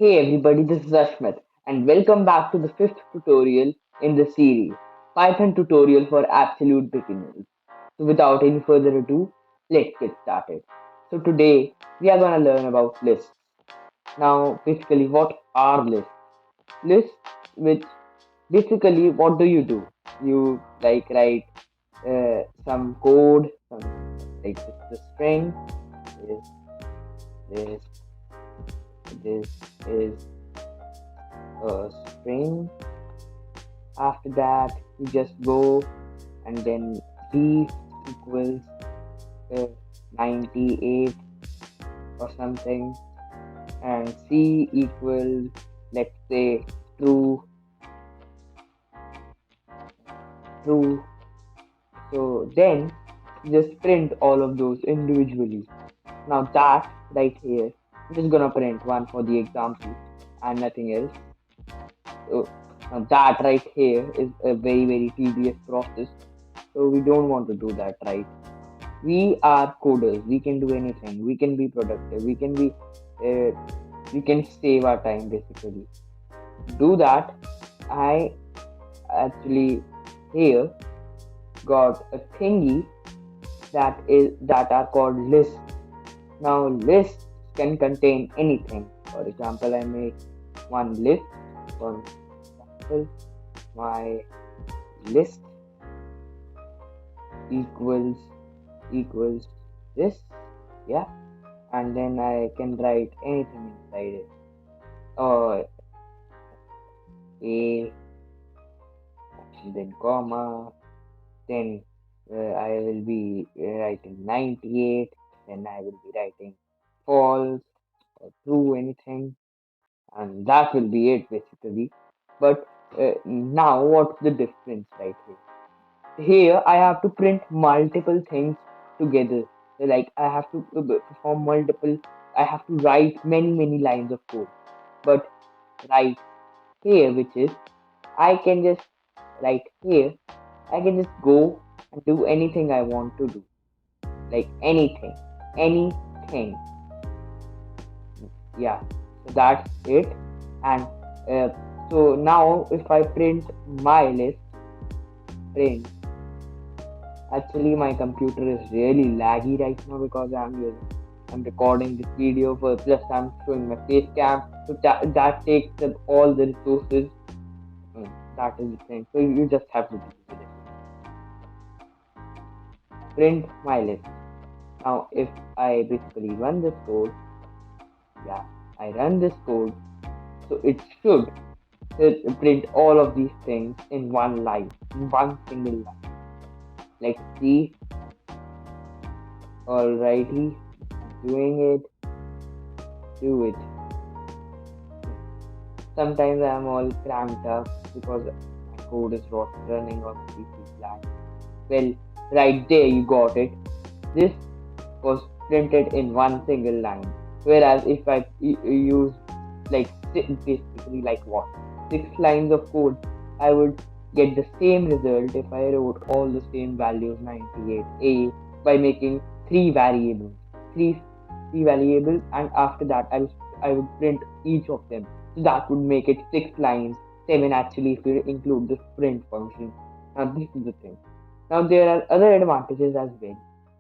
Hey everybody, this is Ashmit and welcome back to the fifth tutorial in the series, Python tutorial for absolute beginners. So without any further ado, let's get started. So today we are gonna learn about lists. Now basically what are lists? Lists which basically what do? You like write some code, some like this is a string, this, this, this is a string. After that, you just go and then b equals uh, 98 or something, and c equals, let's say, true, true. So then just print all of those individually. Now that right here, I'm just gonna print one for the example and nothing else. So now that right here is a very tedious process. So we don't want to do that, right? We are coders. We can do anything. We can be productive. Uh, we can save our time basically. To do that, I actually here got a thingy that are called lists. Now lists can contain anything. For example, I make one list. For example, my list equals equals this. Yeah, and then I can write anything inside it. Or a and then comma, then I will be writing 98, then I will be writing false or true, anything, and that will be it basically. But now, what's the difference right here? Here, I have to print multiple things together. Like, I have to perform multiple, I have to write many lines of code. But right here, which is, I can just, right here, I can just go and do anything I want to do. Like anything. Yeah, so that's it. And uh, so now if I print my list, print, actually my computer is really laggy right now because I'm recording this video for, plus I'm showing my face cam. So that takes up all the resources. That is the thing. So you just have to deal with it. Print my list. Now, if I basically run this code, yeah, I run this code, so it should print all of these things in one line, in one single line. Let's see. Alrighty, doing it, do it. Sometimes I'm all cramped up because my code is not running on the PC line. Well, right there you got it. This was printed in one single line. Whereas if I use like basically like what, 6 lines of code, I would get the same result if I wrote all the same values 98a by making three three variables, and after that I would print each of them. So that would make it 6 lines, seven actually if you include the print function. Now this is the thing. Now there are other advantages as well.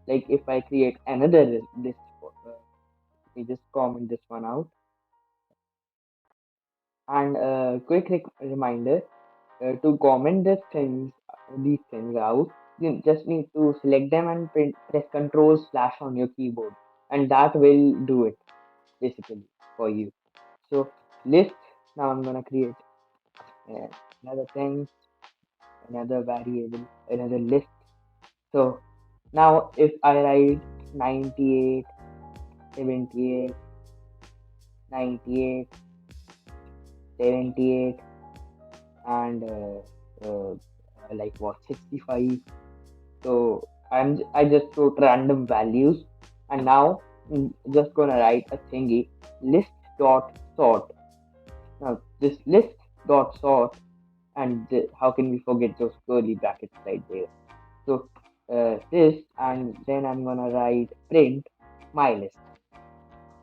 Like if I create another list, let me just comment this one out. And quick reminder, to comment these things out, you just need to select them and press Control slash on your keyboard, and that will do it basically for you. So list. Now I'm gonna create uh, another thing, another variable, another list. So now if I write 98, 78, 98, 78, and like what, 65. So I just wrote random values, and now just gonna write a thingy, list dot sort. Now this list dot sort, and how can we forget those curly brackets right there? So this, and then I'm gonna write print my list,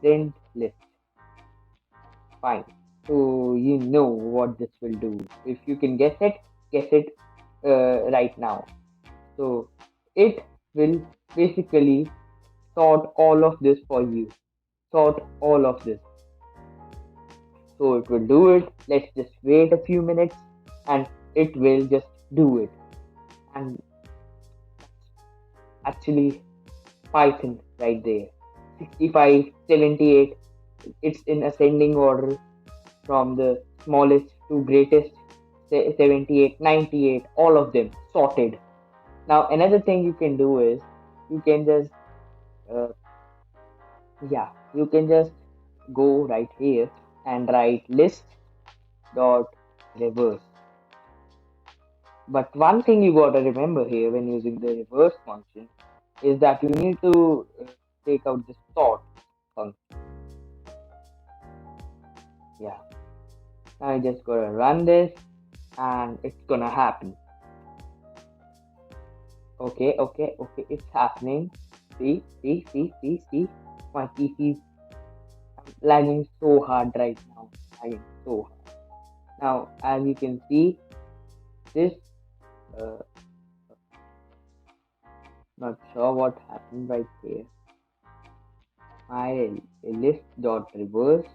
print list. Fine. So you know what this will do. If you can guess it right now. So it will basically sort all of this for you. Sort all of this. So it will do it. Let's just wait a few minutes and it will just do it. And actually, Python right there. 65, 78. It's in ascending order from the smallest to greatest. 78, 98, all of them sorted. Now, another thing you can do is you can just, uh, yeah, you can just go right here and write list dot reverse. But one thing you gotta remember here when using the reverse function is that you need to take out the sort function. Yeah. Now I just gotta run this and it's gonna happen. Okay, it's happening. See. My PC is lagging so hard right now. Lagging so hard. Now, as you can see, this, uh, not sure what happened right here. My list dot reverse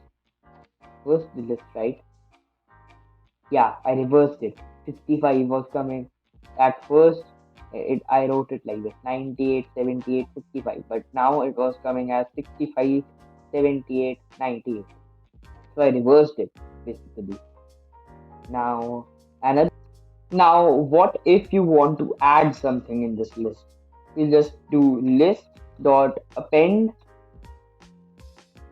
the list, right? Yeah, I reversed it. 65 was coming at first. I wrote it like this: 98, 78, 65. But now it was coming as 65, 78, 98. So I reversed it basically. Now another. Now what if you want to add something in this list? You just do list dot append,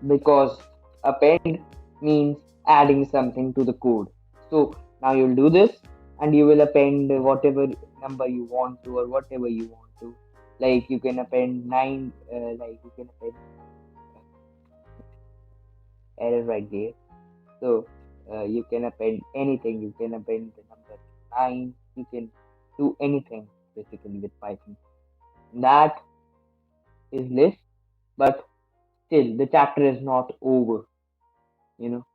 because append means adding something to the code. So now you'll do this and you will append whatever number you want to or whatever you want to. Like you can append 9, like you can append error right there. So you can append anything. You can append the number 9. You can do anything basically with Python. That is list, but still the chapter is not over. You know.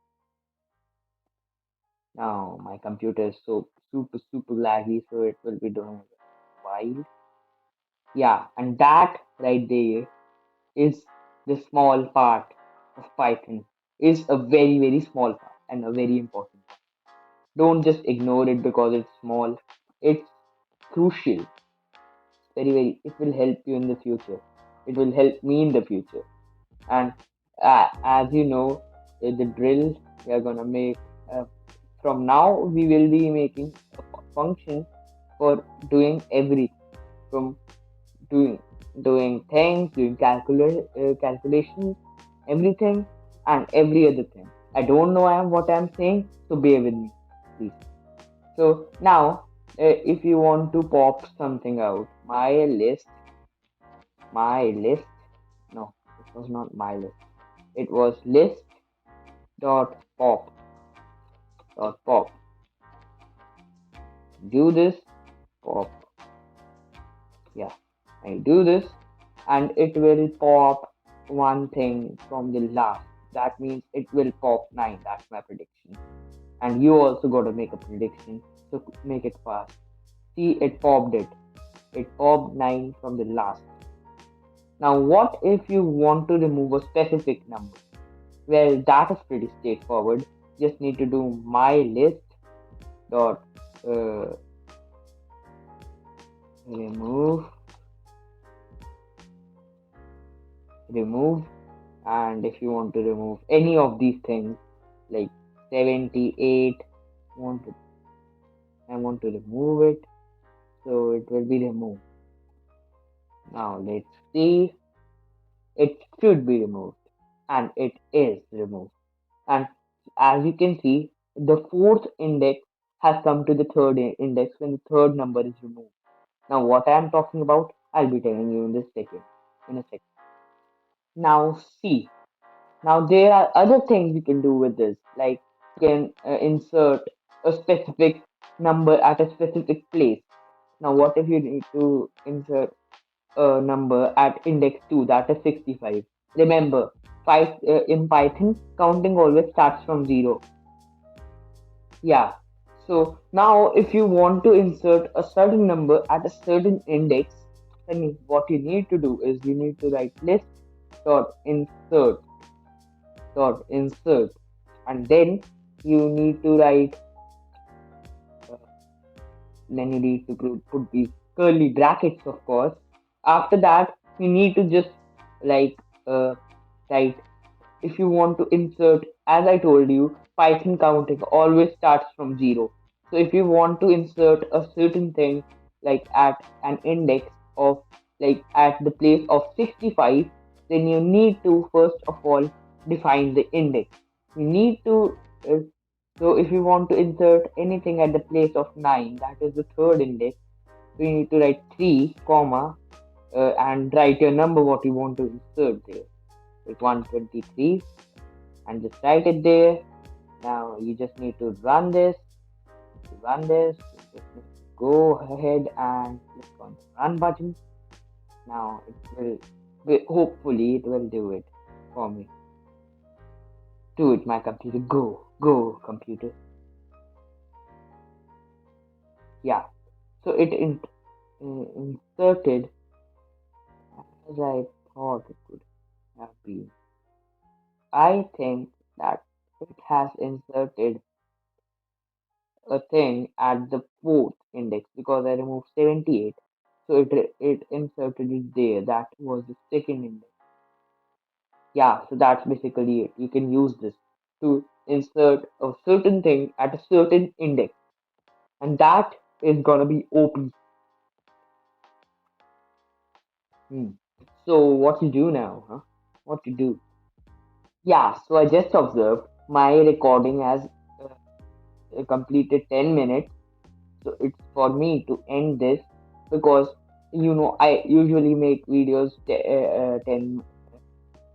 Now my computer is so super laggy, so it will be doing wild. Yeah, and that right there is the small part of Python. Is a very small part and a very important part. Don't just ignore it because it's small. It's crucial. Very. It will help you in the future. It will help me in the future. And as you know, the drill we are gonna make. From now, we will be making a function for doing everything, from doing things, doing calculations, everything and every other thing. I don't know what I'm saying, so bear with me, please. So now, if you want to pop something out, my list. No, it was not my list. It was list dot pop. Do this pop. Yeah, I do this and it will pop one thing from the last. That means it will pop 9. That's my prediction. And you also got to make a prediction, so make it fast. See, it popped it. It popped 9 from the last. Now, what if you want to remove a specific number? Well, that is pretty straightforward. Just need to do my list dot uh, remove remove, and if you want to remove any of these things like 78, want to I want to remove it, so it will be removed. Now let's see, it should be removed, and it is removed. And as you can see, the fourth index has come to the third index when the third number is removed. Now what I am talking about, I'll be telling you in a second. Now see, now there are other things you can do with this, like you can insert a specific number at a specific place. Now what if you need to insert a number at index 2, that is 65? Remember, in Python, counting always starts from zero. Yeah. So now if you want to insert a certain number at a certain index, then what you need to do is you need to write list dot insert dot insert, and then you need to write uh, then you need to put these curly brackets, of course. After that, you need to just like uh, write, if you want to insert, as I told you, Python counting always starts from zero. So if you want to insert a certain thing like at an index of like at the place of 65, then you need to first of all define the index. You need to so if you want to insert anything at the place of 9, that is the third index, so you need to write 3 comma and write your number what you want to insert there, like 123, and just write it there. Now you just need to run this. To run this, you just need to go ahead and click on the run button. Now hopefully it will do it for me. Do it, my computer. Go, computer. Yeah. So inserted as I thought it would have been. I think that it has inserted a thing at the fourth index because I removed 78. So it inserted it there. That was the second index. Yeah, so that's basically it. You can use this to insert a certain thing at a certain index, and that is gonna be OP. Hmm. So what you do now, huh? What you do? Yeah, so I just observed my recording has completed 10 minutes. So it's for me to end this because I usually make videos 10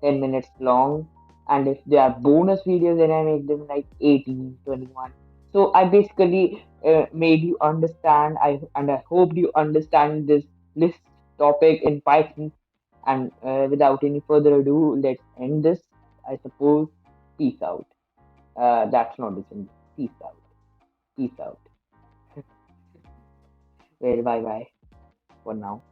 minutes long, and if they are bonus videos then I make them like 18, 21. So I basically made you understand, I hope you understand this list topic in Python, and without any further ado, let's end this, I suppose. Peace out. That's not the same. Peace out. Peace out. Well, bye bye for now.